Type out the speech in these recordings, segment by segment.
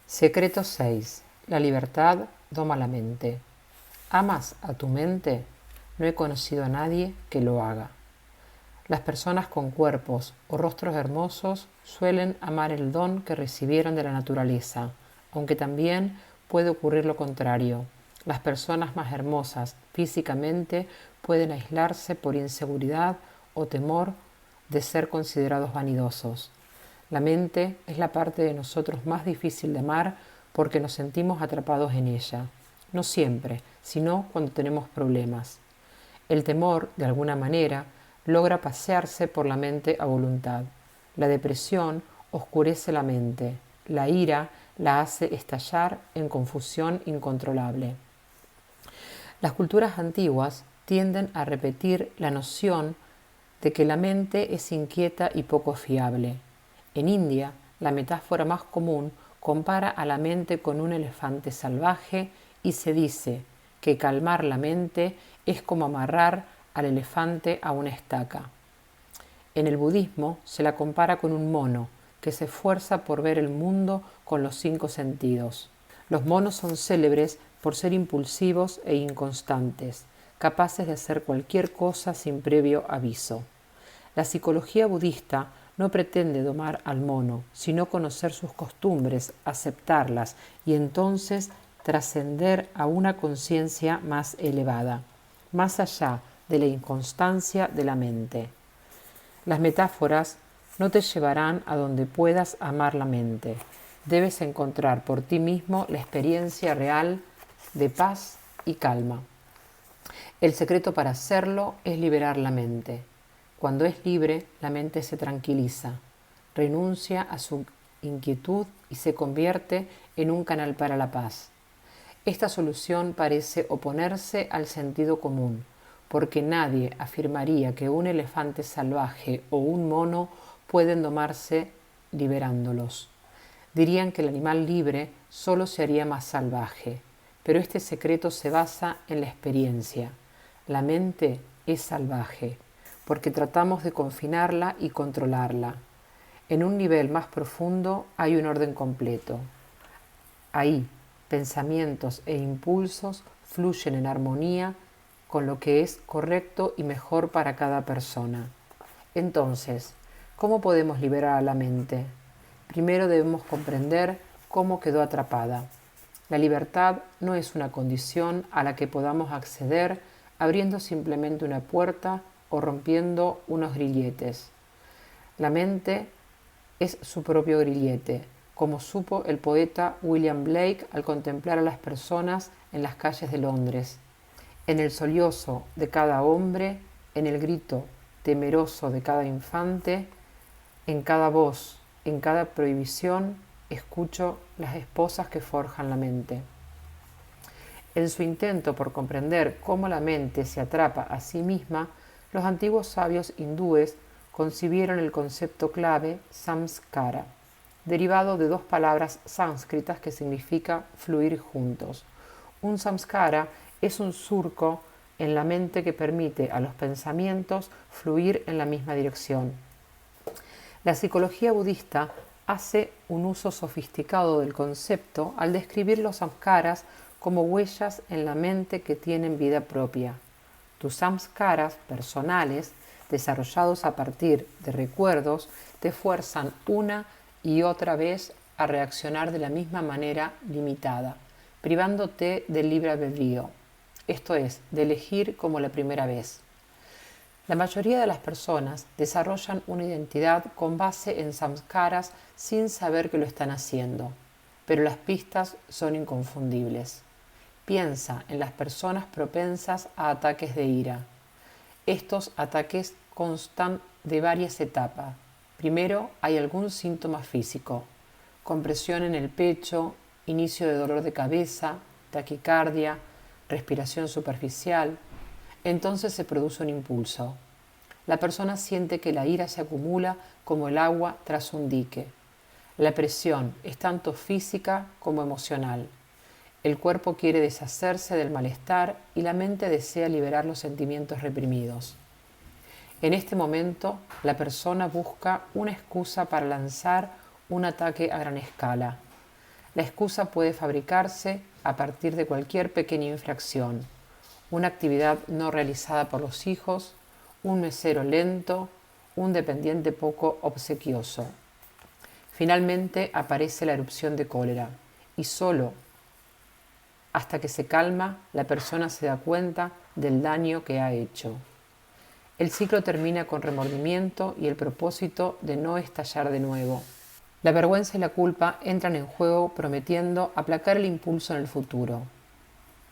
Secreto 6. La libertad doma la mente. ¿Amas a tu mente? No he conocido a nadie que lo haga. Las personas con cuerpos o rostros hermosos suelen amar el don que recibieron de la naturaleza, aunque también puede ocurrir lo contrario. Las personas más hermosas físicamente pueden aislarse por inseguridad o temor de ser considerados vanidosos. La mente es la parte de nosotros más difícil de amar porque nos sentimos atrapados en ella. No siempre, sino cuando tenemos problemas. El temor, de alguna manera, logra pasearse por la mente a voluntad. La depresión oscurece la mente. La ira la hace estallar en confusión incontrolable. Las culturas antiguas tienden a repetir la noción de que la mente es inquieta y poco fiable. En India, la metáfora más común compara a la mente con un elefante salvaje y se dice que calmar la mente es como amarrar al elefante a una estaca. En el budismo se la compara con un mono que se esfuerza por ver el mundo con los 5 sentidos. Los monos son célebres por ser impulsivos e inconstantes, capaces de hacer cualquier cosa sin previo aviso. La psicología budista no pretende domar al mono, sino conocer sus costumbres, aceptarlas y entonces trascender a una conciencia más elevada, más allá de la inconstancia de la mente. Las metáforas no te llevarán a donde puedas amar la mente. Debes encontrar por ti mismo la experiencia real de paz y calma. El secreto para hacerlo es liberar la mente. Cuando es libre, la mente se tranquiliza, renuncia a su inquietud y se convierte en un canal para la paz. Esta solución parece oponerse al sentido común, porque nadie afirmaría que un elefante salvaje o un mono pueden domarse liberándolos. Dirían que el animal libre solo se haría más salvaje, pero este secreto se basa en la experiencia. La mente es salvaje, porque tratamos de confinarla y controlarla. En un nivel más profundo hay un orden completo. Ahí, pensamientos e impulsos fluyen en armonía con lo que es correcto y mejor para cada persona. Entonces, ¿cómo podemos liberar a la mente? Primero debemos comprender cómo quedó atrapada. La libertad no es una condición a la que podamos acceder abriendo simplemente una puerta o rompiendo unos grilletes. La mente es su propio grillete, como supo el poeta William Blake al contemplar a las personas en las calles de Londres. En el sollozo de cada hombre, en el grito temeroso de cada infante, en cada voz, en cada prohibición, escucho las esposas que forjan la mente. En su intento por comprender cómo la mente se atrapa a sí misma, los antiguos sabios hindúes concibieron el concepto clave samskara, derivado de 2 palabras sánscritas que significa fluir juntos. Un samskara es un surco en la mente que permite a los pensamientos fluir en la misma dirección. La psicología budista hace un uso sofisticado del concepto al describir los samskaras como huellas en la mente que tienen vida propia. Tus samskaras personales, desarrollados a partir de recuerdos, te fuerzan una y otra vez a reaccionar de la misma manera limitada, privándote del libre albedrío, esto es, de elegir como la primera vez. La mayoría de las personas desarrollan una identidad con base en samskaras sin saber que lo están haciendo, pero las pistas son inconfundibles. Piensa en las personas propensas a ataques de ira. Estos ataques constan de varias etapas. Primero hay algún síntoma físico, compresión en el pecho, inicio de dolor de cabeza, taquicardia, respiración superficial. Entonces se produce un impulso. La persona siente que la ira se acumula como el agua tras un dique. La presión es tanto física como emocional. El cuerpo quiere deshacerse del malestar y la mente desea liberar los sentimientos reprimidos. En este momento, la persona busca una excusa para lanzar un ataque a gran escala. La excusa puede fabricarse a partir de cualquier pequeña infracción, una actividad no realizada por los hijos, un mesero lento, un dependiente poco obsequioso. Finalmente aparece la erupción de cólera y solo hasta que se calma la persona se da cuenta del daño que ha hecho. El ciclo termina con remordimiento y el propósito de no estallar de nuevo. La vergüenza y la culpa entran en juego prometiendo aplacar el impulso en el futuro.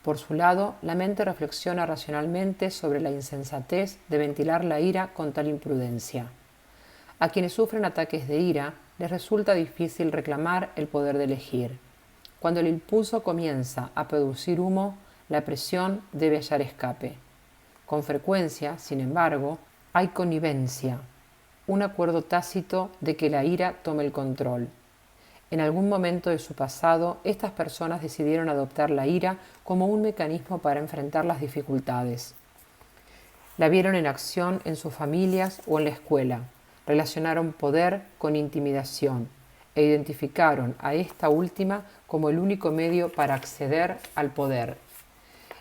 Por su lado, la mente reflexiona racionalmente sobre la insensatez de ventilar la ira con tal imprudencia. A quienes sufren ataques de ira, les resulta difícil reclamar el poder de elegir. Cuando el impulso comienza a producir humo, la presión debe hallar escape. Con frecuencia, sin embargo, hay connivencia, un acuerdo tácito de que la ira tome el control. En algún momento de su pasado, estas personas decidieron adoptar la ira como un mecanismo para enfrentar las dificultades. La vieron en acción en sus familias o en la escuela, relacionaron poder con intimidación e identificaron a esta última como el único medio para acceder al poder.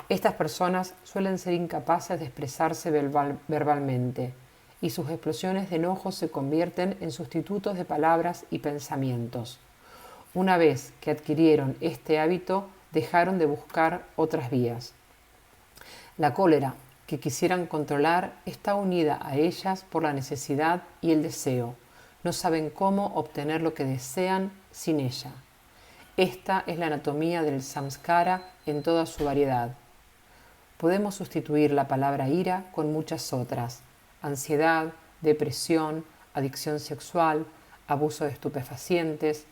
Estas personas suelen ser incapaces de expresarse verbalmente y sus explosiones de enojo se convierten en sustitutos de palabras y pensamientos. Una vez que adquirieron este hábito, dejaron de buscar otras vías. La cólera que quisieran controlar está unida a ellas por la necesidad y el deseo. No saben cómo obtener lo que desean sin ella. Esta es la anatomía del samskara en toda su variedad. Podemos sustituir la palabra ira con muchas otras: ansiedad, depresión, adicción sexual, abuso de estupefacientes,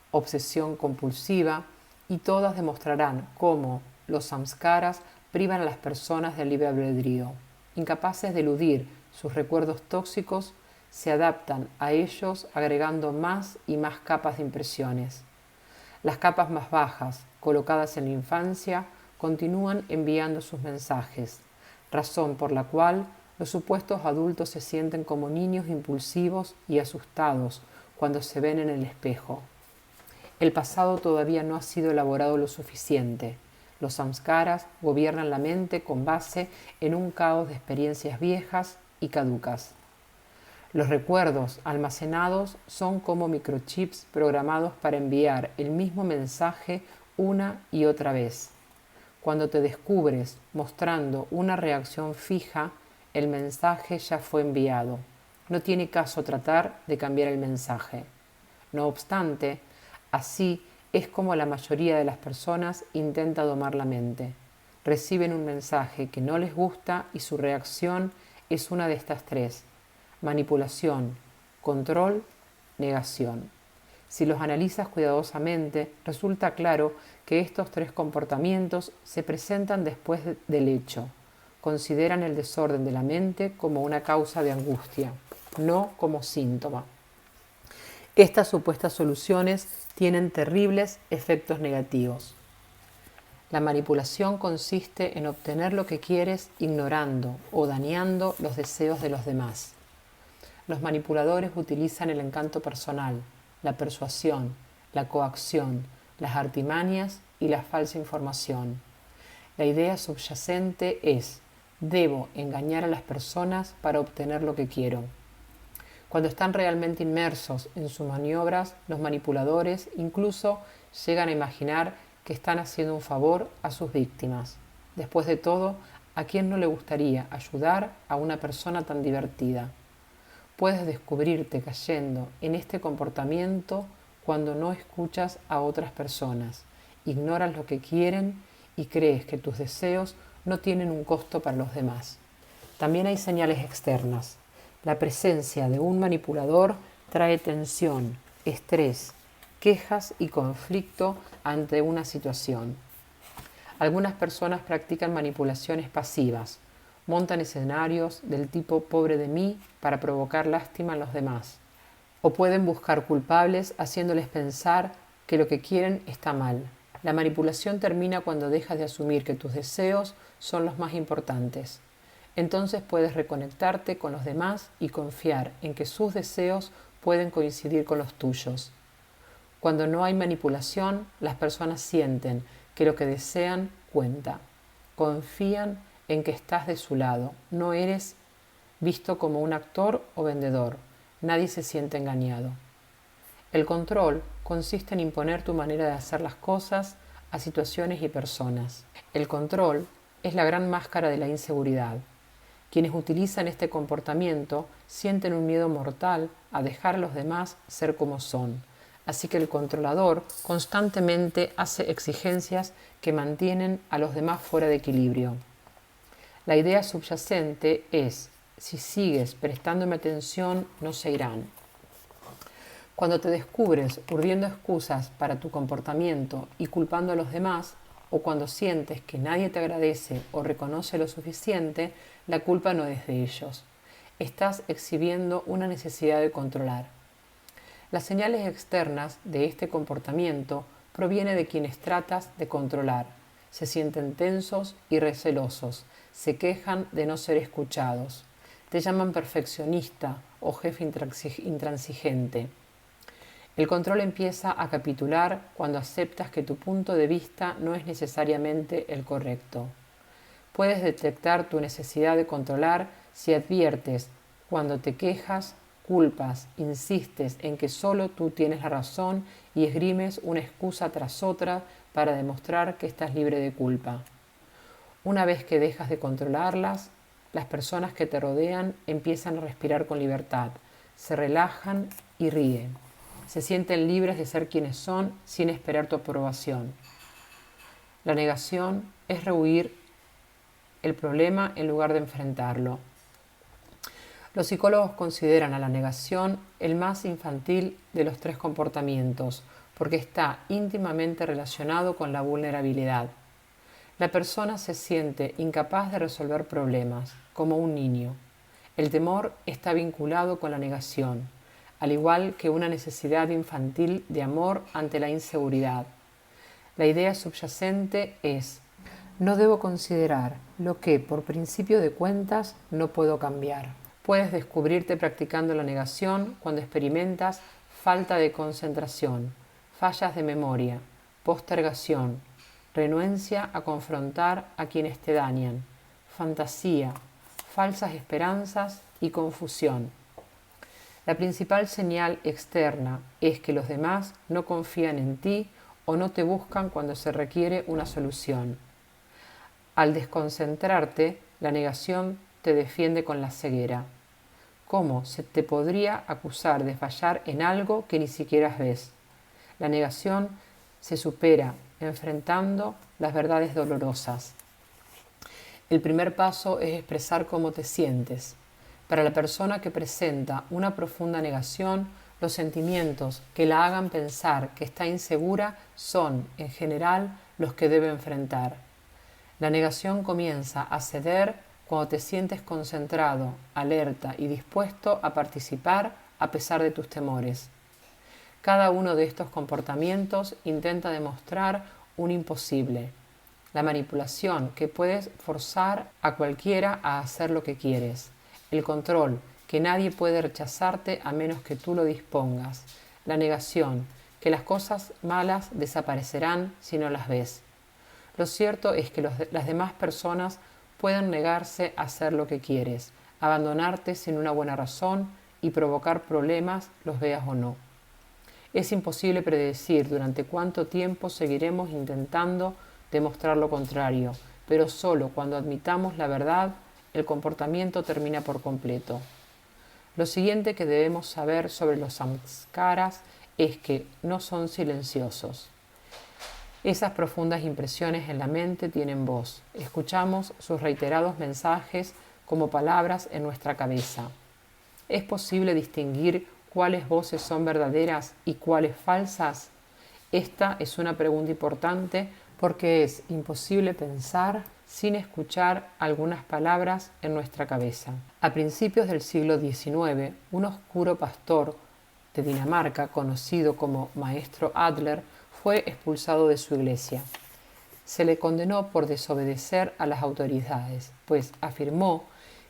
obsesión compulsiva, y todas demostrarán cómo los samskaras privan a las personas del libre albedrío. Incapaces de eludir sus recuerdos tóxicos, se adaptan a ellos agregando más y más capas de impresiones. Las capas más bajas, colocadas en la infancia, continúan enviando sus mensajes, razón por la cual los supuestos adultos se sienten como niños impulsivos y asustados cuando se ven en el espejo. El pasado todavía no ha sido elaborado lo suficiente. Los samskaras gobiernan la mente con base en un caos de experiencias viejas y caducas. Los recuerdos almacenados son como microchips programados para enviar el mismo mensaje una y otra vez. Cuando te descubres mostrando una reacción fija, el mensaje ya fue enviado. No tiene caso tratar de cambiar el mensaje. No obstante, así es como la mayoría de las personas intenta domar la mente. Reciben un mensaje que no les gusta y su reacción es una de estas tres: manipulación, control, negación. Si los analizas cuidadosamente, resulta claro que estos tres comportamientos se presentan después del hecho. Consideran el desorden de la mente como una causa de angustia, no como síntoma. Estas supuestas soluciones tienen terribles efectos negativos. La manipulación consiste en obtener lo que quieres ignorando o dañando los deseos de los demás. Los manipuladores utilizan el encanto personal, la persuasión, la coacción, las artimañas y la falsa información. La idea subyacente es: debo engañar a las personas para obtener lo que quiero. Cuando están realmente inmersos en sus maniobras, los manipuladores incluso llegan a imaginar que están haciendo un favor a sus víctimas. Después de todo, ¿a quién no le gustaría ayudar a una persona tan divertida? Puedes descubrirte cayendo en este comportamiento cuando no escuchas a otras personas, ignoras lo que quieren y crees que tus deseos no tienen un costo para los demás. También hay señales externas. La presencia de un manipulador trae tensión, estrés, quejas y conflicto ante una situación. Algunas personas practican manipulaciones pasivas, montan escenarios del tipo pobre de mí para provocar lástima en los demás, o pueden buscar culpables haciéndoles pensar que lo que quieren está mal. La manipulación termina cuando dejas de asumir que tus deseos son los más importantes. Entonces puedes reconectarte con los demás y confiar en que sus deseos pueden coincidir con los tuyos. Cuando no hay manipulación, las personas sienten que lo que desean cuenta. Confían en que estás de su lado. No eres visto como un actor o vendedor. Nadie se siente engañado. El control consiste en imponer tu manera de hacer las cosas a situaciones y personas. El control es la gran máscara de la inseguridad. Quienes utilizan este comportamiento sienten un miedo mortal a dejar a los demás ser como son. Así que el controlador constantemente hace exigencias que mantienen a los demás fuera de equilibrio. La idea subyacente es: si sigues prestándome atención, no se irán. Cuando te descubres urdiendo excusas para tu comportamiento y culpando a los demás, o cuando sientes que nadie te agradece o reconoce lo suficiente, la culpa no es de ellos. Estás exhibiendo una necesidad de controlar. Las señales externas de este comportamiento provienen de quienes tratas de controlar. Se sienten tensos y recelosos, se quejan de no ser escuchados. Te llaman perfeccionista o jefe intransigente. El control empieza a capitular cuando aceptas que tu punto de vista no es necesariamente el correcto. Puedes detectar tu necesidad de controlar si adviertes cuando te quejas, culpas, insistes en que solo tú tienes la razón y esgrimes una excusa tras otra para demostrar que estás libre de culpa. Una vez que dejas de controlarlas, las personas que te rodean empiezan a respirar con libertad, se relajan y ríen. Se sienten libres de ser quienes son sin esperar tu aprobación. La negación es rehuir el problema en lugar de enfrentarlo. Los psicólogos consideran a la negación el más infantil de los tres comportamientos, porque está íntimamente relacionado con la vulnerabilidad. La persona se siente incapaz de resolver problemas, como un niño. El temor está vinculado con la negación, al igual que una necesidad infantil de amor ante la inseguridad. La idea subyacente es: no debo considerar lo que, por principio de cuentas, no puedo cambiar. Puedes descubrirte practicando la negación cuando experimentas falta de concentración, fallas de memoria, postergación, renuencia a confrontar a quienes te dañan, fantasía, falsas esperanzas y confusión. La principal señal externa es que los demás no confían en ti o no te buscan cuando se requiere una solución. Al desconcentrarte, la negación te defiende con la ceguera. ¿Cómo se te podría acusar de fallar en algo que ni siquiera ves? La negación se supera enfrentando las verdades dolorosas. El primer paso es expresar cómo te sientes. Para la persona que presenta una profunda negación, los sentimientos que la hagan pensar que está insegura son, en general, los que debe enfrentar. La negación comienza a ceder cuando te sientes concentrado, alerta y dispuesto a participar a pesar de tus temores. Cada uno de estos comportamientos intenta demostrar un imposible, la manipulación, que puedes forzar a cualquiera a hacer lo que quieres, el control, que nadie puede rechazarte a menos que tú lo dispongas, la negación, que las cosas malas desaparecerán si no las ves. Lo cierto es que las demás personas pueden negarse a hacer lo que quieres, abandonarte sin una buena razón y provocar problemas, los veas o no. Es imposible predecir durante cuánto tiempo seguiremos intentando demostrar lo contrario, pero solo cuando admitamos la verdad, el comportamiento termina por completo. Lo siguiente que debemos saber sobre los samskaras es que no son silenciosos. Esas profundas impresiones en la mente tienen voz. Escuchamos sus reiterados mensajes como palabras en nuestra cabeza. ¿Es posible distinguir cuáles voces son verdaderas y cuáles falsas? Esta es una pregunta importante porque es imposible pensar sin escuchar algunas palabras en nuestra cabeza. A principios del siglo XIX, un oscuro pastor de Dinamarca, conocido como Maestro Adler, fue expulsado de su iglesia. Se le condenó por desobedecer a las autoridades, pues afirmó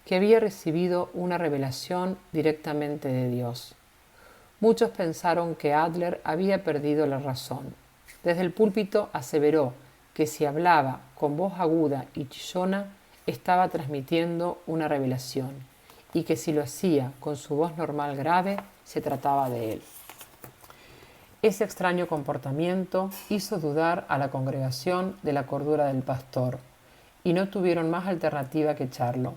que había recibido una revelación directamente de Dios. Muchos pensaron que Adler había perdido la razón. Desde el púlpito aseveró que si hablaba con voz aguda y chillona, estaba transmitiendo una revelación, y que si lo hacía con su voz normal grave, se trataba de él. Ese extraño comportamiento hizo dudar a la congregación de la cordura del pastor, y no tuvieron más alternativa que echarlo.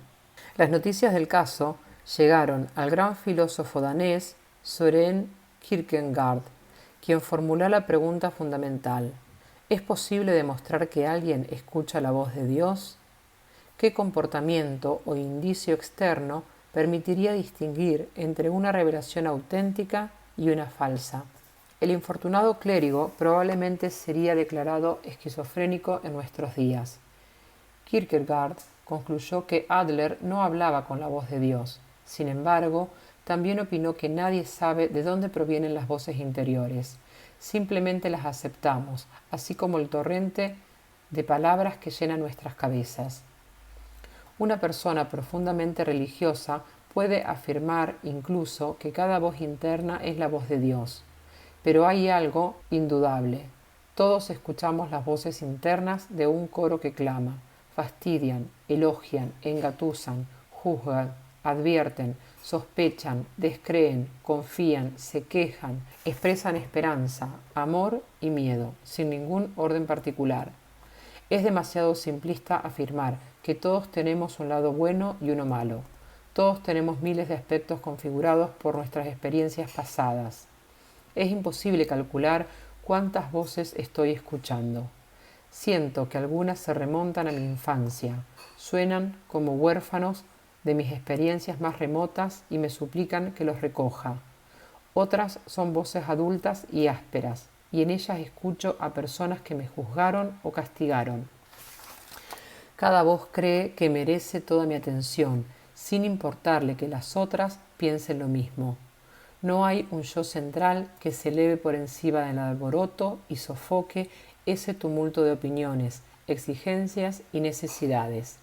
Las noticias del caso llegaron al gran filósofo danés Søren Kierkegaard, quien formuló la pregunta fundamental: ¿es posible demostrar que alguien escucha la voz de Dios? ¿Qué comportamiento o indicio externo permitiría distinguir entre una revelación auténtica y una falsa? El infortunado clérigo probablemente sería declarado esquizofrénico en nuestros días. Kierkegaard concluyó que Adler no hablaba con la voz de Dios. Sin embargo, también opinó que nadie sabe de dónde provienen las voces interiores. Simplemente las aceptamos, así como el torrente de palabras que llena nuestras cabezas. Una persona profundamente religiosa puede afirmar incluso que cada voz interna es la voz de Dios. Pero hay algo indudable. Todos escuchamos las voces internas de un coro que clama, fastidian, elogian, engatusan, juzgan, advierten, sospechan, descreen, confían, se quejan, expresan esperanza, amor y miedo, sin ningún orden particular. Es demasiado simplista afirmar que todos tenemos un lado bueno y uno malo. Todos tenemos miles de aspectos configurados por nuestras experiencias pasadas. Es imposible calcular cuántas voces estoy escuchando. Siento que algunas se remontan a mi infancia, suenan como huérfanos de mis experiencias más remotas y me suplican que los recoja. Otras son voces adultas y ásperas, y en ellas escucho a personas que me juzgaron o castigaron. Cada voz cree que merece toda mi atención, sin importarle que las otras piensen lo mismo. No hay un yo central que se eleve por encima del alboroto y sofoque ese tumulto de opiniones, exigencias y necesidades.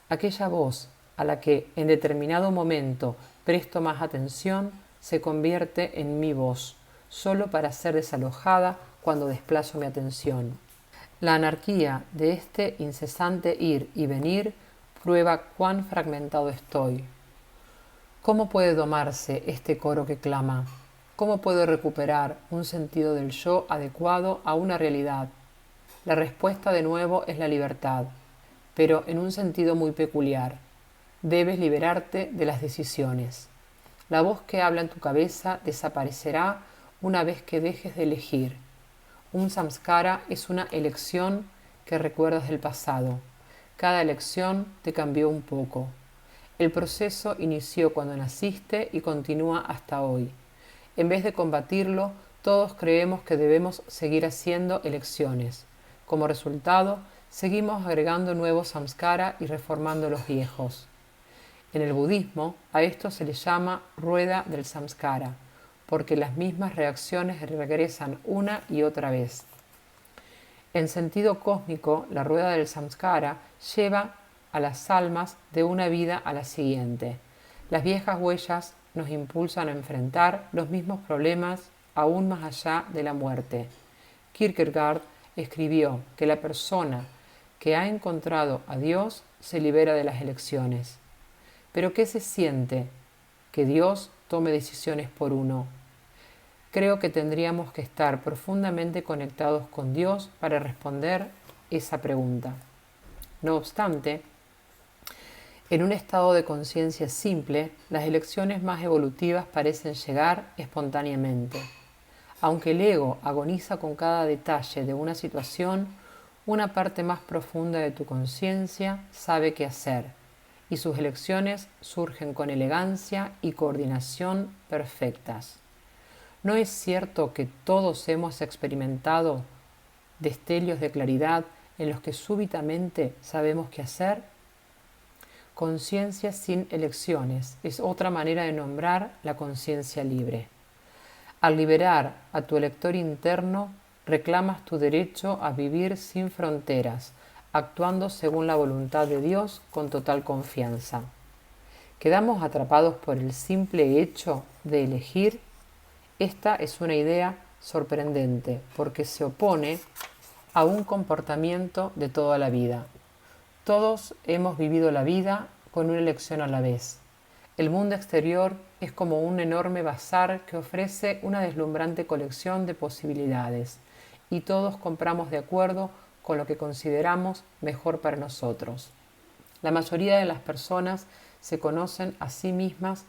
Aquella voz a la que en determinado momento presto más atención se convierte en mi voz, solo para ser desalojada cuando desplazo mi atención. La anarquía de este incesante ir y venir prueba cuán fragmentado estoy. ¿Cómo puede domarse este coro que clama? ¿Cómo puedo recuperar un sentido del yo adecuado a una realidad? La respuesta de nuevo es la libertad, pero en un sentido muy peculiar. Debes liberarte de las decisiones. La voz que habla en tu cabeza desaparecerá una vez que dejes de elegir. Un samskara es una elección que recuerdas del pasado. Cada elección te cambió un poco. El proceso inició cuando naciste y continúa hasta hoy. En vez de combatirlo, todos creemos que debemos seguir haciendo elecciones. Como resultado, seguimos agregando nuevos samskara y reformando los viejos. En el budismo, a esto se le llama rueda del samskara, porque las mismas reacciones regresan una y otra vez. En sentido cósmico, la rueda del samskara lleva a las almas de una vida a la siguiente. Las viejas huellas nos impulsan a enfrentar los mismos problemas aún más allá de la muerte. Kierkegaard escribió que la persona que ha encontrado a Dios se libera de las elecciones. ¿Pero qué se siente que Dios tome decisiones por uno? Creo que tendríamos que estar profundamente conectados con Dios para responder esa pregunta. No obstante, en un estado de conciencia simple, las elecciones más evolutivas parecen llegar espontáneamente. Aunque el ego agoniza con cada detalle de una situación, una parte más profunda de tu conciencia sabe qué hacer, y sus elecciones surgen con elegancia y coordinación perfectas. ¿No es cierto que todos hemos experimentado destellos de claridad en los que súbitamente sabemos qué hacer? Conciencia sin elecciones es otra manera de nombrar la conciencia libre. Al liberar a tu elector interno, reclamas tu derecho a vivir sin fronteras, actuando según la voluntad de Dios con total confianza. Quedamos atrapados por el simple hecho de elegir. Esta es una idea sorprendente porque se opone a un comportamiento de toda la vida. Todos hemos vivido la vida con una elección a la vez. El mundo exterior es como un enorme bazar que ofrece una deslumbrante colección de posibilidades y todos compramos de acuerdo con lo que consideramos mejor para nosotros. La mayoría de las personas se conocen a sí mismas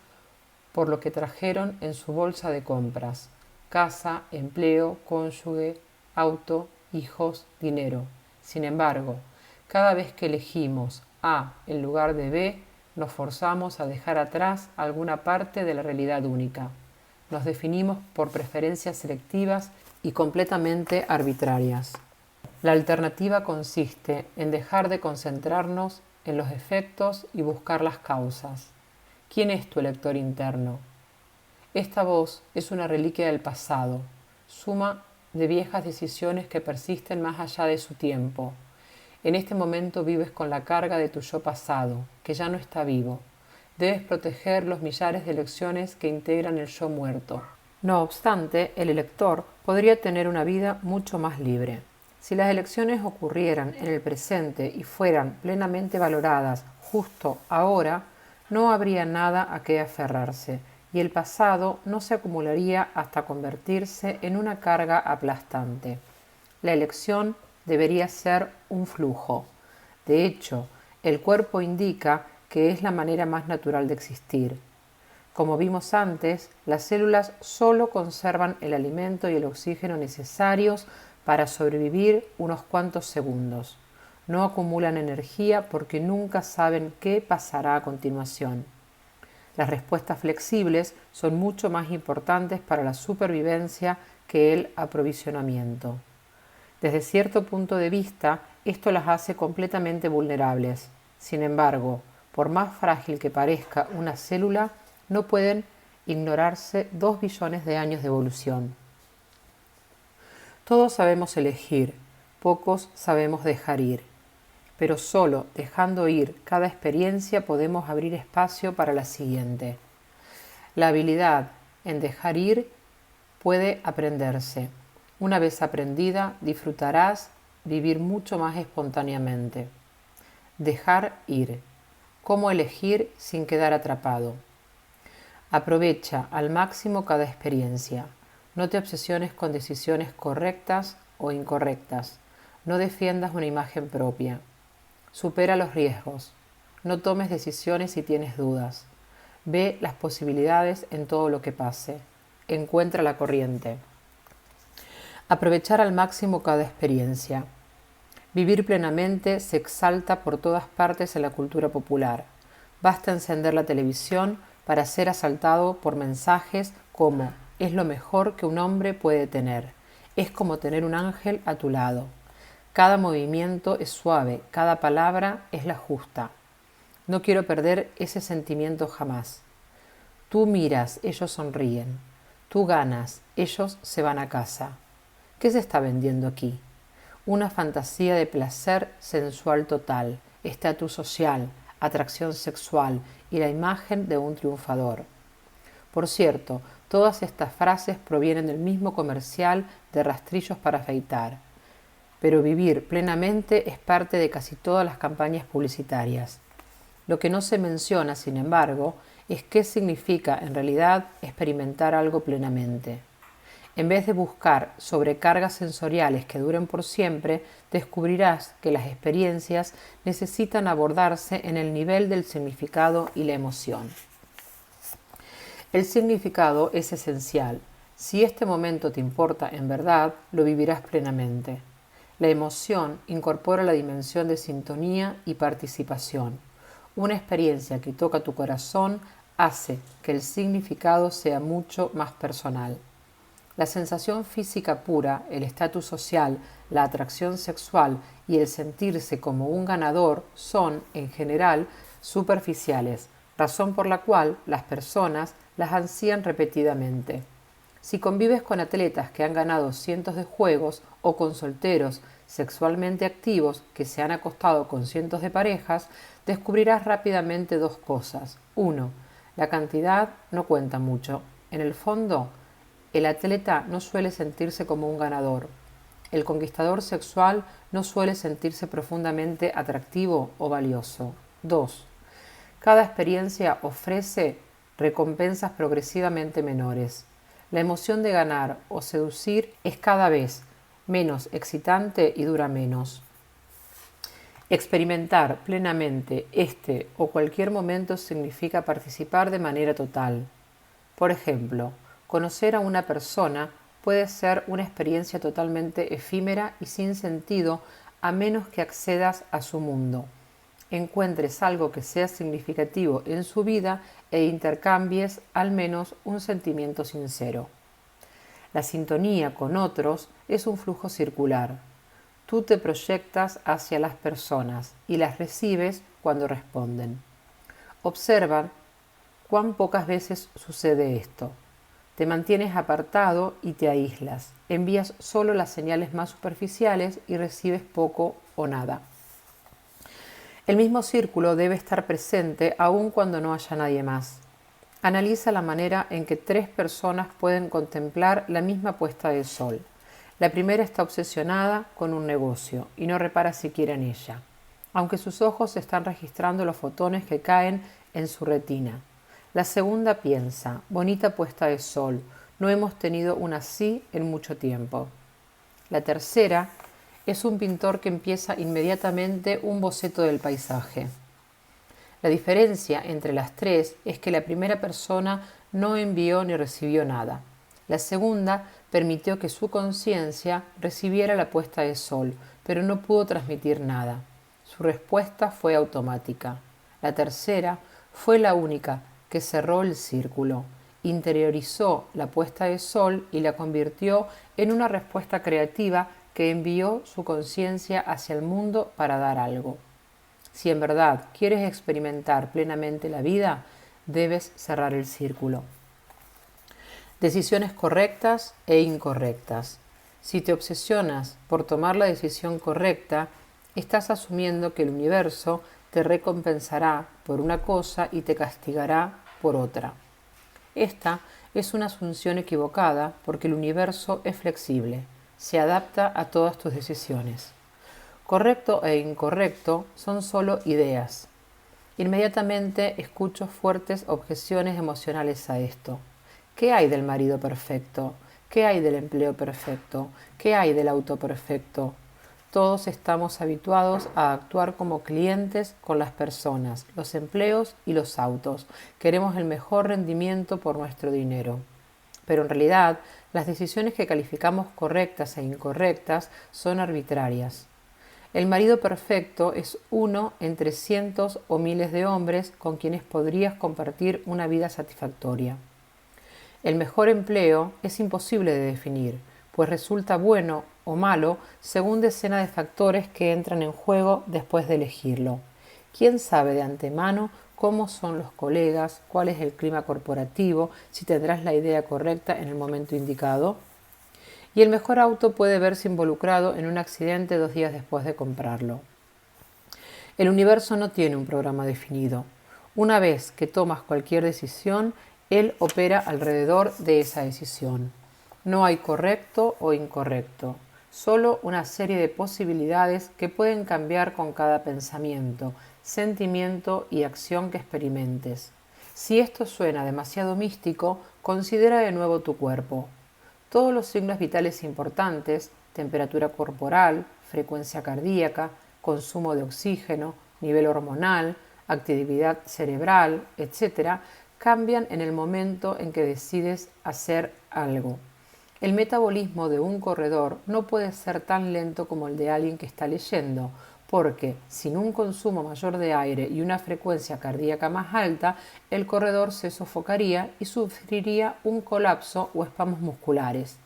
por lo que trajeron en su bolsa de compras: casa, empleo, cónyuge, auto, hijos, dinero. Sin embargo, cada vez que elegimos A en lugar de B, nos forzamos a dejar atrás alguna parte de la realidad única. Nos definimos por preferencias selectivas y completamente arbitrarias. La alternativa consiste en dejar de concentrarnos en los efectos y buscar las causas. ¿Quién es tu elector interno? Esta voz es una reliquia del pasado, suma de viejas decisiones que persisten más allá de su tiempo. En este momento vives con la carga de tu yo pasado, que ya no está vivo. Debes proteger los millares de elecciones que integran el yo muerto. No obstante, el elector podría tener una vida mucho más libre. Si las elecciones ocurrieran en el presente y fueran plenamente valoradas justo ahora, no habría nada a qué aferrarse, y el pasado no se acumularía hasta convertirse en una carga aplastante. La elección debería ser un flujo. De hecho, el cuerpo indica que es la manera más natural de existir. Como vimos antes, las células solo conservan el alimento y el oxígeno necesarios para sobrevivir unos cuantos segundos. No acumulan energía porque nunca saben qué pasará a continuación. Las respuestas flexibles son mucho más importantes para la supervivencia que el aprovisionamiento. Desde cierto punto de vista, esto las hace completamente vulnerables. Sin embargo, por más frágil que parezca una célula, no pueden ignorarse 2 billones de años de evolución. Todos sabemos elegir, pocos sabemos dejar ir. Pero solo dejando ir cada experiencia podemos abrir espacio para la siguiente. La habilidad en dejar ir puede aprenderse. Una vez aprendida, disfrutarás vivir mucho más espontáneamente. Dejar ir. ¿Cómo elegir sin quedar atrapado? Aprovecha al máximo cada experiencia. No te obsesiones con decisiones correctas o incorrectas. No defiendas una imagen propia. Supera los riesgos. No tomes decisiones si tienes dudas. Ve las posibilidades en todo lo que pase. Encuentra la corriente. Aprovechar al máximo cada experiencia. Vivir plenamente se exalta por todas partes en la cultura popular. Basta encender la televisión para ser asaltado por mensajes como: es lo mejor que un hombre puede tener. Es como tener un ángel a tu lado. Cada movimiento es suave, cada palabra es la justa. No quiero perder ese sentimiento jamás. Tú miras, ellos sonríen. Tú ganas, ellos se van a casa. ¿Qué se está vendiendo aquí? Una fantasía de placer sensual total, estatus social, atracción sexual y la imagen de un triunfador. Por cierto, todas estas frases provienen del mismo comercial de rastrillos para afeitar. Pero vivir plenamente es parte de casi todas las campañas publicitarias. Lo que no se menciona, sin embargo, es qué significa en realidad experimentar algo plenamente. En vez de buscar sobrecargas sensoriales que duren por siempre, descubrirás que las experiencias necesitan abordarse en el nivel del significado y la emoción. El significado es esencial. Si este momento te importa en verdad, lo vivirás plenamente. La emoción incorpora la dimensión de sintonía y participación. Una experiencia que toca tu corazón hace que el significado sea mucho más personal. La sensación física pura, el estatus social, la atracción sexual y el sentirse como un ganador son, en general, superficiales, razón por la cual las personas las ansían repetidamente. Si convives con atletas que han ganado cientos de juegos o con solteros sexualmente activos que se han acostado con cientos de parejas, descubrirás rápidamente 2 cosas. 1. La cantidad no cuenta mucho. En el fondo, El atleta no suele sentirse como un ganador. El conquistador sexual no suele sentirse profundamente atractivo o valioso. 2. Cada experiencia ofrece recompensas progresivamente menores. La emoción de ganar o seducir es cada vez menos excitante y dura menos. Experimentar plenamente este o cualquier momento significa participar de manera total. Por ejemplo, conocer a una persona puede ser una experiencia totalmente efímera y sin sentido a menos que accedas a su mundo, encuentres algo que sea significativo en su vida e intercambies al menos un sentimiento sincero. La sintonía con otros es un flujo circular. Tú te proyectas hacia las personas y las recibes cuando responden. Observa cuán pocas veces sucede esto. Te mantienes apartado y te aíslas. Envías solo las señales más superficiales y recibes poco o nada. El mismo círculo debe estar presente aun cuando no haya nadie más. Analiza la manera en que 3 personas pueden contemplar la misma puesta de sol. La primera está obsesionada con un negocio y no repara siquiera en ella, aunque sus ojos están registrando los fotones que caen en su retina. La segunda piensa, bonita puesta de sol, no hemos tenido una así en mucho tiempo. La tercera es un pintor que empieza inmediatamente un boceto del paisaje. La diferencia entre las 3 es que la primera persona no envió ni recibió nada. La segunda permitió que su conciencia recibiera la puesta de sol, pero no pudo transmitir nada. Su respuesta fue automática. La tercera fue la única que cerró el círculo, interiorizó la puesta de sol y la convirtió en una respuesta creativa que envió su conciencia hacia el mundo para dar algo. Si en verdad quieres experimentar plenamente la vida, debes cerrar el círculo. Decisiones correctas e incorrectas. Si te obsesionas por tomar la decisión correcta, estás asumiendo que el universo te recompensará por una cosa y te castigará por otra. Esta es una asunción equivocada porque el universo es flexible, se adapta a todas tus decisiones. Correcto e incorrecto son solo ideas. Inmediatamente escucho fuertes objeciones emocionales a esto. ¿Qué hay del marido perfecto? ¿Qué hay del empleo perfecto? ¿Qué hay del auto perfecto? Todos estamos habituados a actuar como clientes con las personas, los empleos y los autos. Queremos el mejor rendimiento por nuestro dinero. Pero en realidad, las decisiones que calificamos correctas e incorrectas son arbitrarias. El marido perfecto es uno entre cientos o miles de hombres con quienes podrías compartir una vida satisfactoria. El mejor empleo es imposible de definir, pues resulta bueno o malo según decenas de factores que entran en juego después de elegirlo. ¿Quién sabe de antemano cómo son los colegas, cuál es el clima corporativo, si tendrás la idea correcta en el momento indicado? Y el mejor auto puede verse involucrado en un accidente 2 días después de comprarlo. El universo no tiene un programa definido. Una vez que tomas cualquier decisión, él opera alrededor de esa decisión. No hay correcto o incorrecto, solo una serie de posibilidades que pueden cambiar con cada pensamiento, sentimiento y acción que experimentes. Si esto suena demasiado místico, considera de nuevo tu cuerpo. Todos los signos vitales importantes, temperatura corporal, frecuencia cardíaca, consumo de oxígeno, nivel hormonal, actividad cerebral, etc., cambian en el momento en que decides hacer algo. El metabolismo de un corredor no puede ser tan lento como el de alguien que está leyendo, porque sin un consumo mayor de aire y una frecuencia cardíaca más alta, el corredor se sofocaría y sufriría un colapso o espasmos musculares.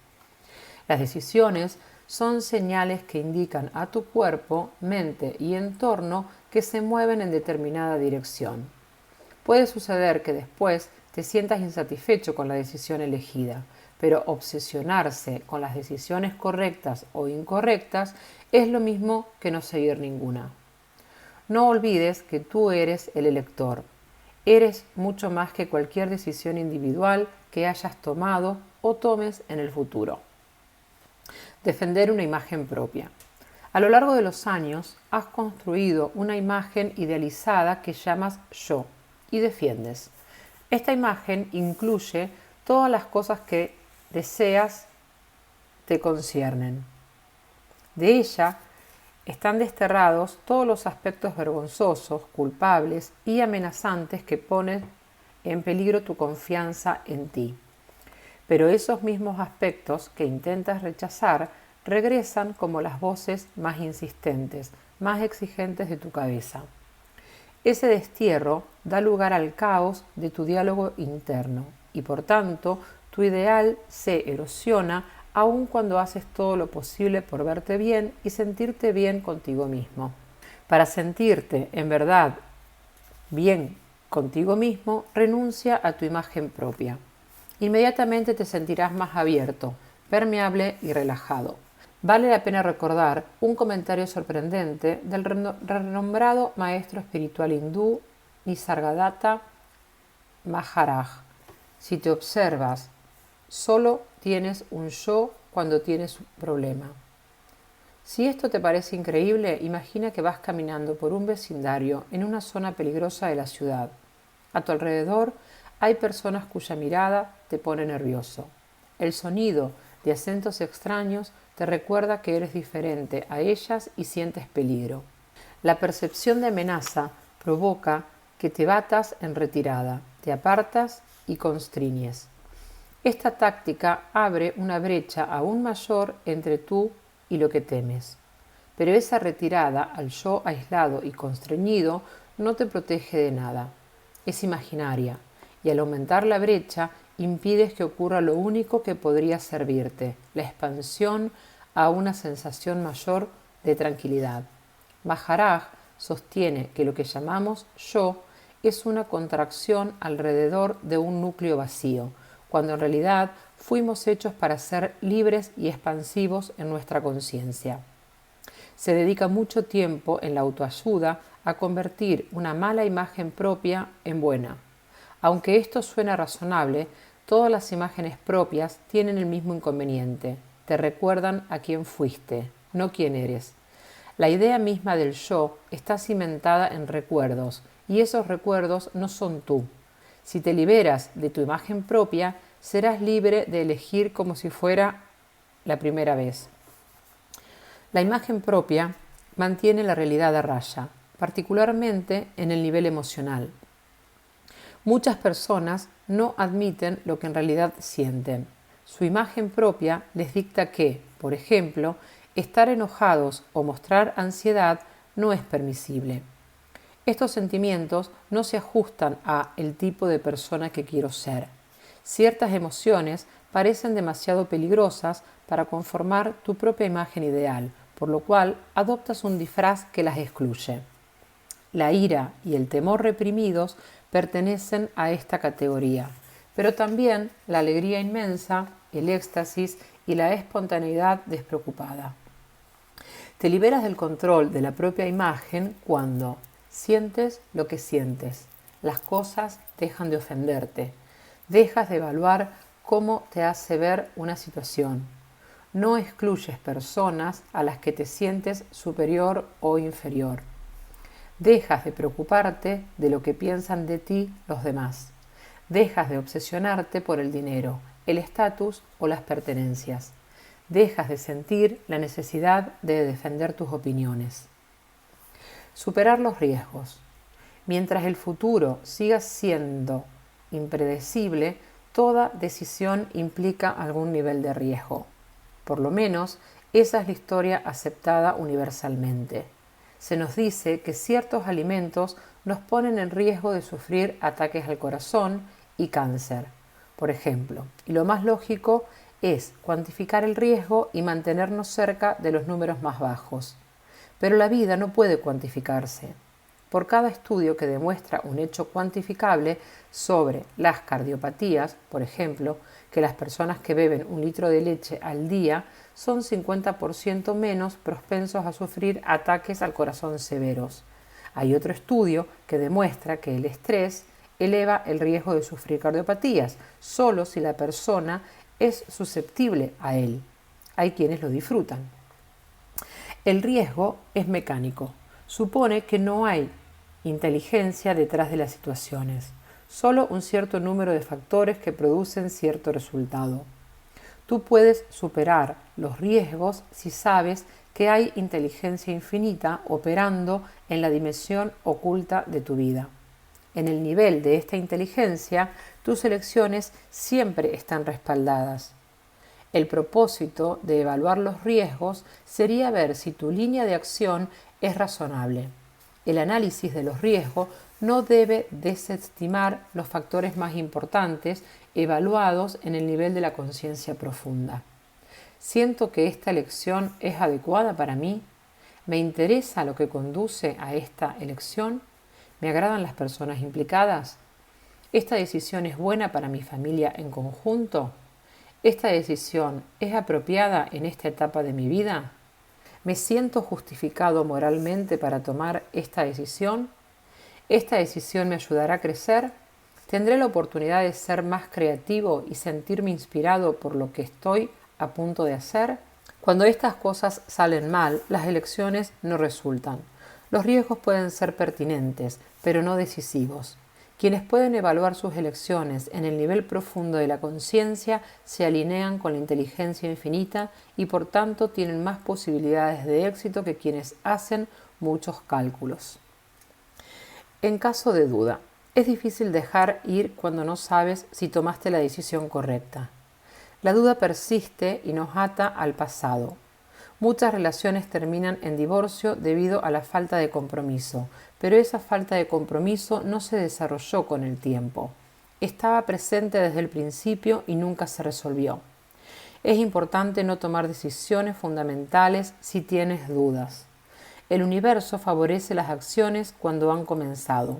Las decisiones son señales que indican a tu cuerpo, mente y entorno que se mueven en determinada dirección. Puede suceder que después te sientas insatisfecho con la decisión elegida, pero obsesionarse con las decisiones correctas o incorrectas es lo mismo que no seguir ninguna. No olvides que tú eres el elector. Eres mucho más que cualquier decisión individual que hayas tomado o tomes en el futuro. Defender una imagen propia. A lo largo de los años has construido una imagen idealizada que llamas yo y defiendes. Esta imagen incluye todas las cosas que deseas te conciernen. De ella están desterrados todos los aspectos vergonzosos, culpables y amenazantes que ponen en peligro tu confianza en ti. Pero esos mismos aspectos que intentas rechazar regresan como las voces más insistentes, más exigentes de tu cabeza. Ese destierro da lugar al caos de tu diálogo interno y por tanto tu ideal se erosiona aun cuando haces todo lo posible por verte bien y sentirte bien contigo mismo. Para sentirte en verdad bien contigo mismo, renuncia a tu imagen propia. Inmediatamente te sentirás más abierto, permeable y relajado. Vale la pena recordar un comentario sorprendente del renombrado maestro espiritual hindú Nisargadatta Maharaj. Si te observas, solo tienes un yo cuando tienes un problema. Si esto te parece increíble, imagina que vas caminando por un vecindario en una zona peligrosa de la ciudad. A tu alrededor hay personas cuya mirada te pone nervioso. El sonido de acentos extraños te recuerda que eres diferente a ellas y sientes peligro. La percepción de amenaza provoca que te batas en retirada, te apartas y constriñes. Esta táctica abre una brecha aún mayor entre tú y lo que temes. Pero esa retirada al yo aislado y constreñido no te protege de nada. Es imaginaria y al aumentar la brecha impides que ocurra lo único que podría servirte, la expansión a una sensación mayor de tranquilidad. Maharaj sostiene que lo que llamamos yo es una contracción alrededor de un núcleo vacío, cuando en realidad fuimos hechos para ser libres y expansivos en nuestra conciencia. Se dedica mucho tiempo en la autoayuda a convertir una mala imagen propia en buena. Aunque esto suena razonable, todas las imágenes propias tienen el mismo inconveniente. Te recuerdan a quién fuiste, no quién eres. La idea misma del yo está cimentada en recuerdos, y esos recuerdos no son tú. Si te liberas de tu imagen propia, serás libre de elegir como si fuera la primera vez. La imagen propia mantiene la realidad a raya, particularmente en el nivel emocional. Muchas personas no admiten lo que en realidad sienten. Su imagen propia les dicta que, por ejemplo, estar enojados o mostrar ansiedad no es permisible. Estos sentimientos no se ajustan a el tipo de persona que quiero ser. Ciertas emociones parecen demasiado peligrosas para conformar tu propia imagen ideal, por lo cual adoptas un disfraz que las excluye. La ira y el temor reprimidos pertenecen a esta categoría, pero también la alegría inmensa, el éxtasis y la espontaneidad despreocupada. Te liberas del control de la propia imagen cuando sientes lo que sientes. Las cosas dejan de ofenderte. Dejas de evaluar cómo te hace ver una situación. No excluyes personas a las que te sientes superior o inferior. Dejas de preocuparte de lo que piensan de ti los demás. Dejas de obsesionarte por el dinero, el estatus o las pertenencias. Dejas de sentir la necesidad de defender tus opiniones. Superar los riesgos. Mientras el futuro siga siendo impredecible, toda decisión implica algún nivel de riesgo. Por lo menos, esa es la historia aceptada universalmente. Se nos dice que ciertos alimentos nos ponen en riesgo de sufrir ataques al corazón y cáncer, por ejemplo. Y lo más lógico es cuantificar el riesgo y mantenernos cerca de los números más bajos. Pero la vida no puede cuantificarse. Por cada estudio que demuestra un hecho cuantificable sobre las cardiopatías, por ejemplo, que las personas que beben 1 litro de leche al día son 50% menos propensos a sufrir ataques al corazón severos. Hay otro estudio que demuestra que el estrés eleva el riesgo de sufrir cardiopatías, solo si la persona es susceptible a él. Hay quienes lo disfrutan. El riesgo es mecánico. Supone que no hay inteligencia detrás de las situaciones, solo un cierto número de factores que producen cierto resultado. Tú puedes superar los riesgos si sabes que hay inteligencia infinita operando en la dimensión oculta de tu vida. En el nivel de esta inteligencia, tus elecciones siempre están respaldadas. El propósito de evaluar los riesgos sería ver si tu línea de acción es razonable. El análisis de los riesgos no debe desestimar los factores más importantes evaluados en el nivel de la conciencia profunda. ¿Siento que esta elección es adecuada para mí? ¿Me interesa lo que conduce a esta elección? ¿Me agradan las personas implicadas? ¿Esta decisión es buena para mi familia en conjunto? ¿Esta decisión es apropiada en esta etapa de mi vida? ¿Me siento justificado moralmente para tomar esta decisión? ¿Esta decisión me ayudará a crecer? ¿Tendré la oportunidad de ser más creativo y sentirme inspirado por lo que estoy a punto de hacer? Cuando estas cosas salen mal, las elecciones no resultan. Los riesgos pueden ser pertinentes, pero no decisivos. Quienes pueden evaluar sus elecciones en el nivel profundo de la conciencia se alinean con la inteligencia infinita y por tanto tienen más posibilidades de éxito que quienes hacen muchos cálculos. En caso de duda, es difícil dejar ir cuando no sabes si tomaste la decisión correcta. La duda persiste y nos ata al pasado. Muchas relaciones terminan en divorcio debido a la falta de compromiso, pero esa falta de compromiso no se desarrolló con el tiempo. Estaba presente desde el principio y nunca se resolvió. Es importante no tomar decisiones fundamentales si tienes dudas. El universo favorece las acciones cuando han comenzado.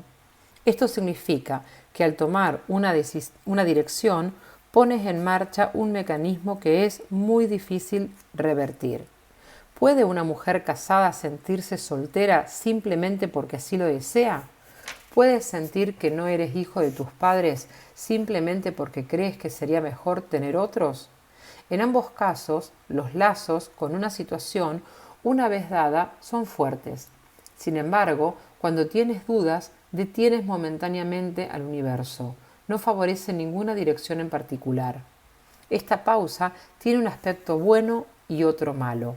Esto significa que al tomar una dirección, pones en marcha un mecanismo que es muy difícil revertir. ¿Puede una mujer casada sentirse soltera simplemente porque así lo desea? ¿Puedes sentir que no eres hijo de tus padres simplemente porque crees que sería mejor tener otros? En ambos casos, los lazos con una situación, una vez dada, son fuertes. Sin embargo, cuando tienes dudas, detienes momentáneamente al universo. No favorece ninguna dirección en particular. Esta pausa tiene un aspecto bueno y otro malo.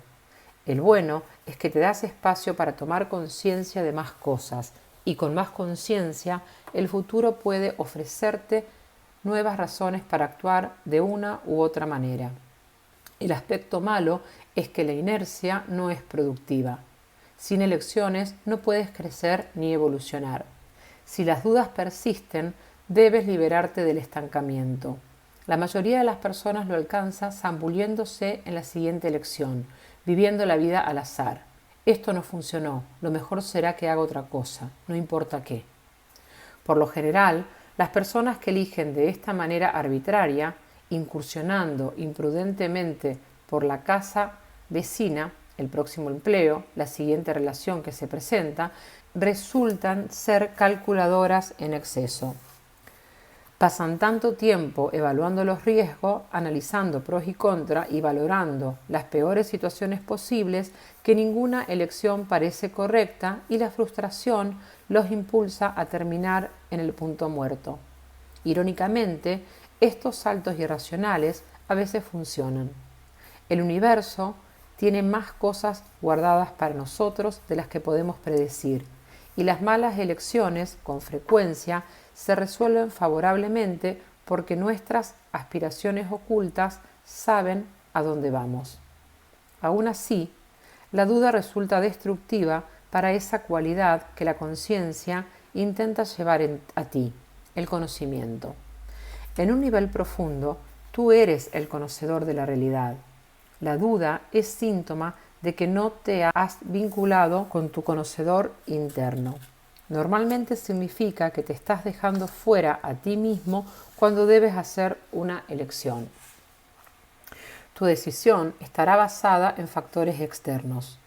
El bueno es que te das espacio para tomar conciencia de más cosas y con más conciencia el futuro puede ofrecerte nuevas razones para actuar de una u otra manera. El aspecto malo es que la inercia no es productiva. Sin elecciones no puedes crecer ni evolucionar. Si las dudas persisten, debes liberarte del estancamiento. La mayoría de las personas lo alcanza zambulléndose en la siguiente elección, viviendo la vida al azar. Esto no funcionó, lo mejor será que haga otra cosa, no importa qué. Por lo general, las personas que eligen de esta manera arbitraria, incursionando imprudentemente por la casa vecina, el próximo empleo, la siguiente relación que se presenta, resultan ser calculadoras en exceso. Pasan tanto tiempo evaluando los riesgos, analizando pros y contras y valorando las peores situaciones posibles que ninguna elección parece correcta y la frustración los impulsa a terminar en el punto muerto. Irónicamente, estos saltos irracionales a veces funcionan. El universo tiene más cosas guardadas para nosotros de las que podemos predecir y las malas elecciones, con frecuencia, se resuelven favorablemente porque nuestras aspiraciones ocultas saben a dónde vamos. Aún así, la duda resulta destructiva para esa cualidad que la conciencia intenta llevar a ti, el conocimiento. En un nivel profundo, tú eres el conocedor de la realidad. La duda es síntoma de que no te has vinculado con tu conocedor interno. Normalmente significa que te estás dejando fuera a ti mismo cuando debes hacer una elección. Tu decisión estará basada en factores externos.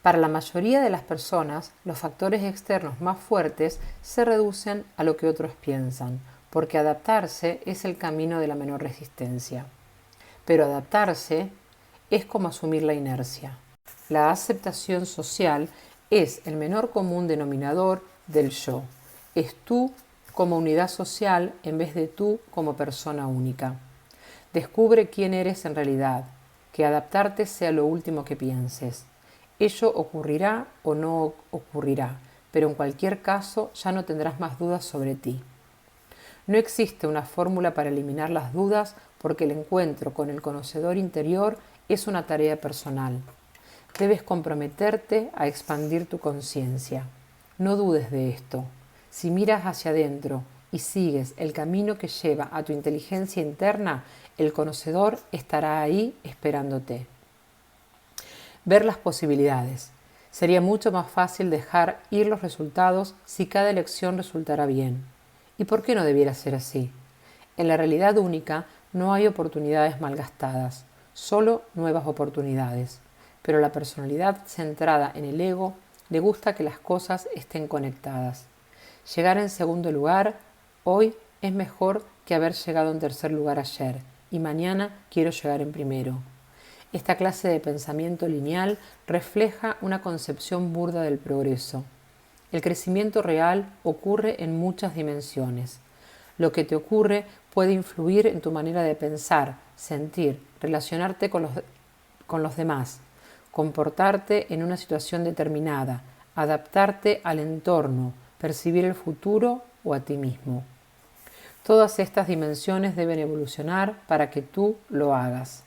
Para la mayoría de las personas, los factores externos más fuertes se reducen a lo que otros piensan, porque adaptarse es el camino de la menor resistencia. pero adaptarse es como asumir la inercia. La aceptación social es el menor común denominador del yo. Es tú como unidad social en vez de tú como persona única. Descubre quién eres en realidad, que adaptarte sea lo último que pienses. Ello ocurrirá o no ocurrirá, pero en cualquier caso ya no tendrás más dudas sobre ti. No existe una fórmula para eliminar las dudas porque el encuentro con el conocedor interior es una tarea personal. Debes comprometerte a expandir tu conciencia. No dudes de esto. Si miras hacia adentro y sigues el camino que lleva a tu inteligencia interna, el conocedor estará ahí esperándote. Ver las posibilidades. Sería mucho más fácil dejar ir los resultados si cada elección resultara bien. ¿Y por qué no debiera ser así? En la realidad única no hay oportunidades malgastadas, solo nuevas oportunidades. Pero la personalidad centrada en el ego le gusta que las cosas estén conectadas. Llegar en segundo lugar hoy es mejor que haber llegado en tercer lugar ayer, y mañana quiero llegar en primero. Esta clase de pensamiento lineal refleja una concepción burda del progreso. El crecimiento real ocurre en muchas dimensiones. Lo que te ocurre puede influir en tu manera de pensar, sentir, relacionarte con los demás, comportarte en una situación determinada, adaptarte al entorno, percibir el futuro o a ti mismo. Todas estas dimensiones deben evolucionar para que tú lo hagas.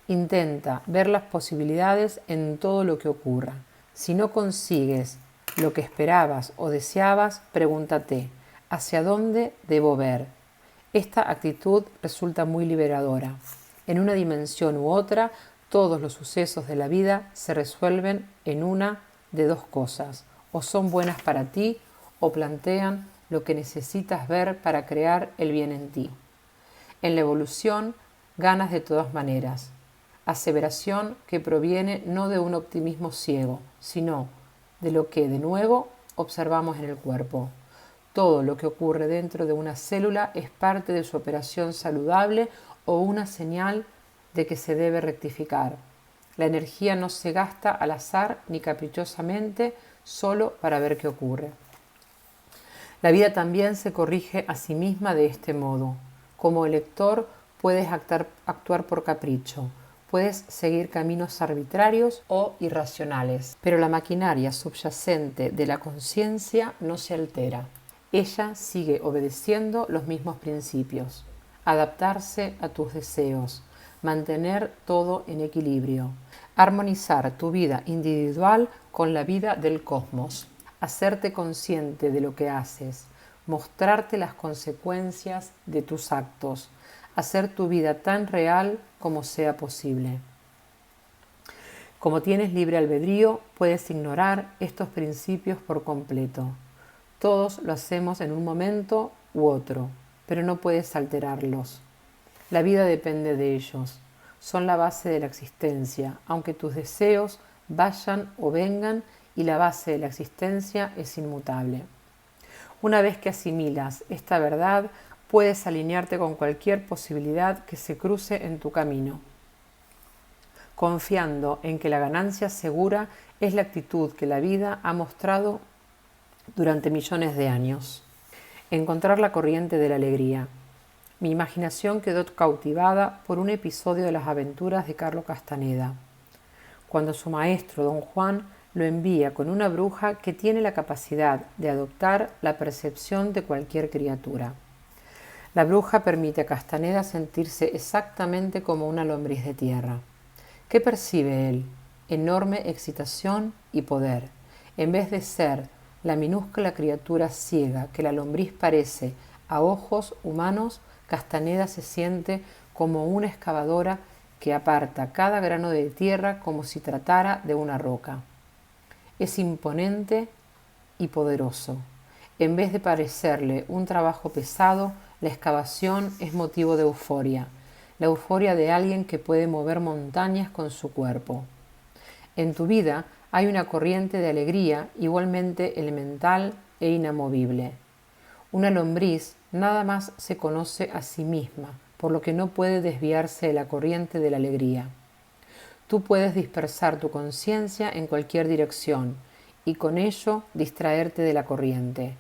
Intenta ver las posibilidades en todo lo que ocurra. Si no consigues lo que esperabas o deseabas, pregúntate, ¿hacia dónde debo ver? Esta actitud resulta muy liberadora. En una dimensión u otra, todos los sucesos de la vida se resuelven en una de dos cosas. O son buenas para ti o plantean lo que necesitas ver para crear el bien en ti. En la evolución, ganas de todas maneras. Aseveración que proviene no de un optimismo ciego, sino de lo que, de nuevo, observamos en el cuerpo. Todo lo que ocurre dentro de una célula es parte de su operación saludable o una señal de que se debe rectificar. La energía no se gasta al azar ni caprichosamente solo para ver qué ocurre. La vida también se corrige a sí misma de este modo. Como elector puedes actuar por capricho, puedes seguir caminos arbitrarios o irracionales, pero la maquinaria subyacente de la conciencia no se altera. Ella sigue obedeciendo los mismos principios. Adaptarse a tus deseos, mantener todo en equilibrio, armonizar tu vida individual con la vida del cosmos, hacerte consciente de lo que haces, mostrarte las consecuencias de tus actos, hacer tu vida tan real como sea posible. Como tienes libre albedrío, puedes ignorar estos principios por completo. Todos lo hacemos en un momento u otro, pero no puedes alterarlos. La vida depende de ellos. Son la base de la existencia, aunque tus deseos vayan o vengan y la base de la existencia es inmutable. Una vez que asimilas esta verdad, puedes alinearte con cualquier posibilidad que se cruce en tu camino, confiando en que la ganancia segura es la actitud que la vida ha mostrado durante millones de años. Encontrar la corriente de la alegría. Mi imaginación quedó cautivada por un episodio de las aventuras de Carlo Castaneda, cuando su maestro, don Juan, lo envía con una bruja que tiene la capacidad de adoptar la percepción de cualquier criatura. La bruja permite a Castaneda sentirse exactamente como una lombriz de tierra. ¿Qué percibe él? Enorme excitación y poder. En vez de ser la minúscula criatura ciega que la lombriz parece a ojos humanos, Castaneda se siente como una excavadora que aparta cada grano de tierra como si tratara de una roca. Es imponente y poderoso. En vez de parecerle un trabajo pesado, la excavación es motivo de euforia, la euforia de alguien que puede mover montañas con su cuerpo. En tu vida hay una corriente de alegría igualmente elemental e inamovible. Una lombriz nada más se conoce a sí misma, por lo que no puede desviarse de la corriente de la alegría. Tú puedes dispersar tu conciencia en cualquier dirección y con ello distraerte de la corriente.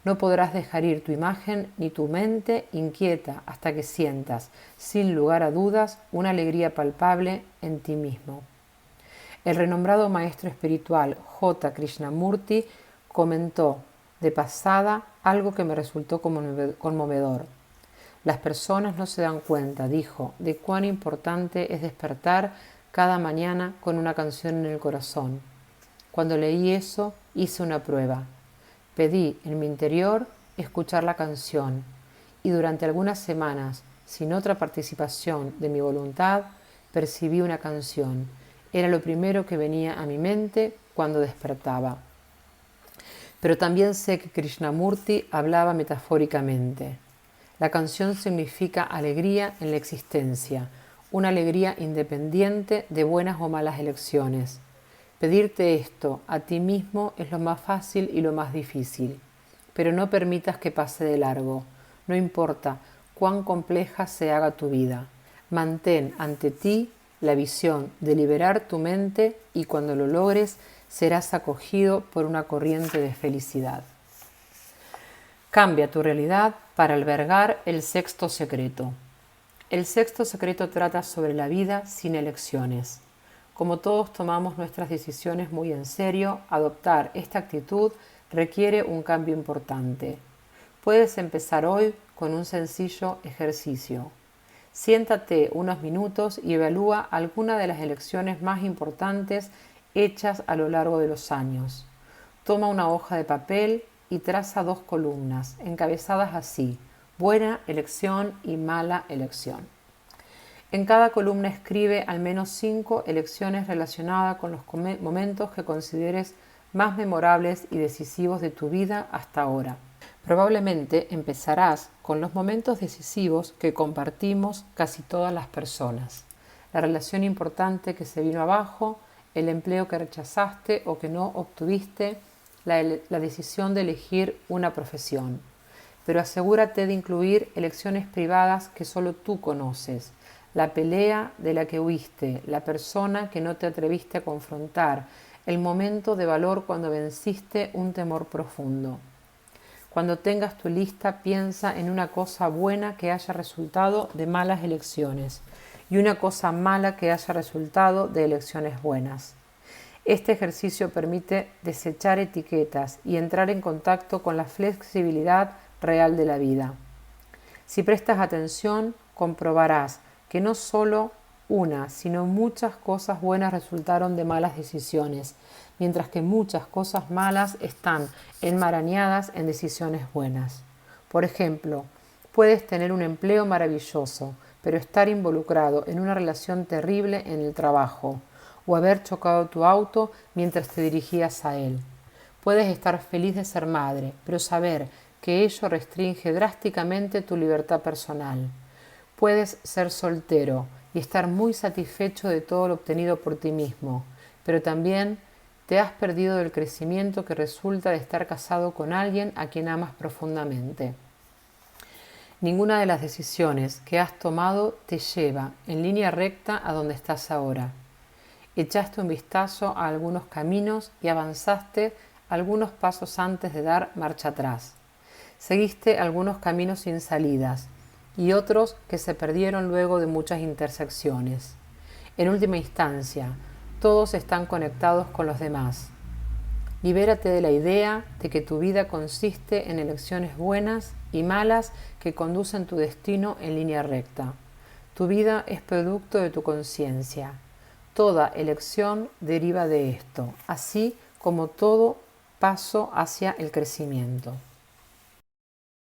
No podrás dejar ir tu imagen ni tu mente inquieta hasta que sientas, sin lugar a dudas, una alegría palpable en ti mismo. El renombrado maestro espiritual J. Krishnamurti comentó de pasada algo que me resultó conmovedor. Las personas no se dan cuenta, dijo, de cuán importante es despertar cada mañana con una canción en el corazón. Cuando leí eso, hice una prueba. Pedí en mi interior escuchar la canción y durante algunas semanas, sin otra participación de mi voluntad, percibí una canción. Era lo primero que venía a mi mente cuando despertaba. Pero también sé que Krishnamurti hablaba metafóricamente. La canción significa alegría en la existencia, una alegría independiente de buenas o malas elecciones. Pedirte esto a ti mismo es lo más fácil y lo más difícil, pero no permitas que pase de largo. No importa cuán compleja se haga tu vida. Mantén ante ti la visión de liberar tu mente y cuando lo logres serás acogido por una corriente de felicidad. Cambia tu realidad para albergar el sexto secreto. El sexto secreto trata sobre la vida sin elecciones. Como todos tomamos nuestras decisiones muy en serio, adoptar esta actitud requiere un cambio importante. Puedes empezar hoy con un sencillo ejercicio. Siéntate unos minutos y evalúa alguna de las elecciones más importantes hechas a lo largo de los años. Toma una hoja de papel y traza 2 columnas, encabezadas así: buena elección y mala elección. En cada columna escribe al menos 5 elecciones relacionadas con los momentos que consideres más memorables y decisivos de tu vida hasta ahora. Probablemente empezarás con los momentos decisivos que compartimos casi todas las personas. La relación importante que se vino abajo, el empleo que rechazaste o que no obtuviste, la decisión de elegir una profesión. Pero asegúrate de incluir elecciones privadas que solo tú conoces, la pelea de la que huiste, la persona que no te atreviste a confrontar, el momento de valor cuando venciste un temor profundo. Cuando tengas tu lista, piensa en una cosa buena que haya resultado de malas elecciones y una cosa mala que haya resultado de elecciones buenas. Este ejercicio permite desechar etiquetas y entrar en contacto con la flexibilidad real de la vida. Si prestas atención, comprobarás que no solo una, sino muchas cosas buenas resultaron de malas decisiones, mientras que muchas cosas malas están enmarañadas en decisiones buenas. Por ejemplo, puedes tener un empleo maravilloso, pero estar involucrado en una relación terrible en el trabajo, o haber chocado tu auto mientras te dirigías a él. Puedes estar feliz de ser madre, pero saber que ello restringe drásticamente tu libertad personal. Puedes ser soltero y estar muy satisfecho de todo lo obtenido por ti mismo, pero también te has perdido del crecimiento que resulta de estar casado con alguien a quien amas profundamente. Ninguna de las decisiones que has tomado te lleva en línea recta a donde estás ahora. Echaste un vistazo a algunos caminos y avanzaste algunos pasos antes de dar marcha atrás. Seguiste algunos caminos sin salidas y otros que se perdieron luego de muchas intersecciones. En última instancia, todos están conectados con los demás. Libérate de la idea de que tu vida consiste en elecciones buenas y malas que conducen tu destino en línea recta. Tu vida es producto de tu conciencia. Toda elección deriva de esto, así como todo paso hacia el crecimiento.